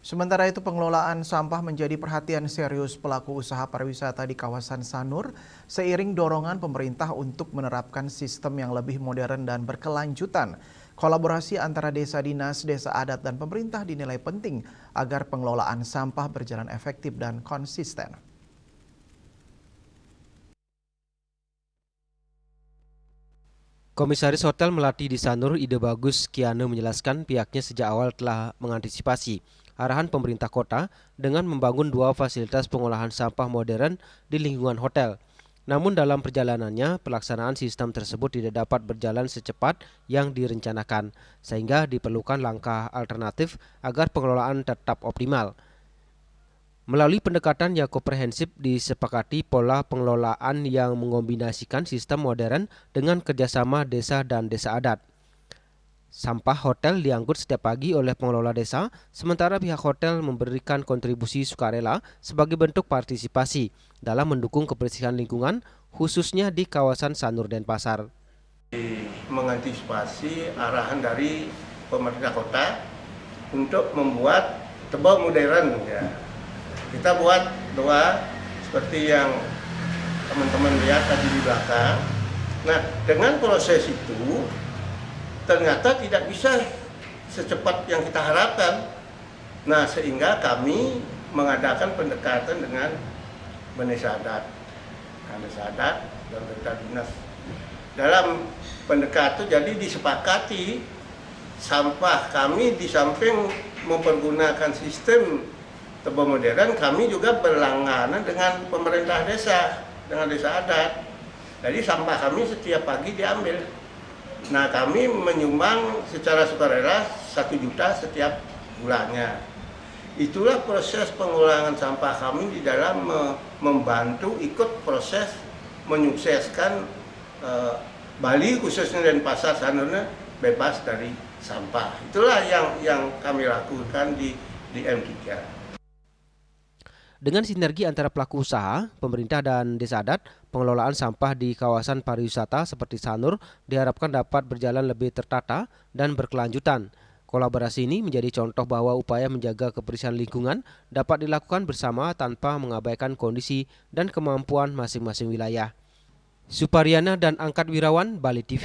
Sementara itu pengelolaan sampah menjadi perhatian serius pelaku usaha pariwisata di kawasan Sanur seiring dorongan pemerintah untuk menerapkan sistem yang lebih modern dan berkelanjutan. Kolaborasi antara desa dinas, desa adat dan pemerintah dinilai penting agar pengelolaan sampah berjalan efektif dan konsisten. Komisaris Hotel Melati di Sanur, Ide Bagus Kiane menjelaskan pihaknya sejak awal telah mengantisipasi arahan pemerintah kota dengan membangun 2 fasilitas pengolahan sampah modern di lingkungan hotel. Namun dalam perjalanannya, pelaksanaan sistem tersebut tidak dapat berjalan secepat yang direncanakan, sehingga diperlukan langkah alternatif agar pengelolaan tetap optimal. Melalui pendekatan yang komprehensif disepakati pola pengelolaan yang mengombinasikan sistem modern dengan kerjasama desa dan desa adat. Sampah hotel diangkut setiap pagi oleh pengelola desa, sementara pihak hotel memberikan kontribusi sukarela sebagai bentuk partisipasi dalam mendukung kebersihan lingkungan, khususnya di kawasan Sanur Denpasar. Mengantisipasi arahan dari pemerintah kota untuk membuat tebal modern ya. Kita buat 2 seperti yang teman-teman lihat tadi di belakang. Nah, dengan proses itu ternyata tidak bisa secepat yang kita harapkan. Nah, sehingga kami mengadakan pendekatan dengan desa adat, dan desa dinas. Dalam pendekatan jadi disepakati sampah kami di samping mempergunakan sistem tebal modern, kami juga berlangganan dengan pemerintah desa, dengan desa adat. Jadi sampah kami setiap pagi diambil. Nah, kami menyumbang secara sukarela 1 juta setiap bulannya. Itulah proses pengulangan sampah kami di dalam membantu ikut proses menyukseskan Bali khususnya Denpasar Sanurnya bebas dari sampah. Itulah yang kami lakukan di M3. Dengan sinergi antara pelaku usaha, pemerintah dan desa adat, pengelolaan sampah di kawasan pariwisata seperti Sanur diharapkan dapat berjalan lebih tertata dan berkelanjutan. Kolaborasi ini menjadi contoh bahwa upaya menjaga kebersihan lingkungan dapat dilakukan bersama tanpa mengabaikan kondisi dan kemampuan masing-masing wilayah. Supariana dan Angkat Wirawan, Bali TV.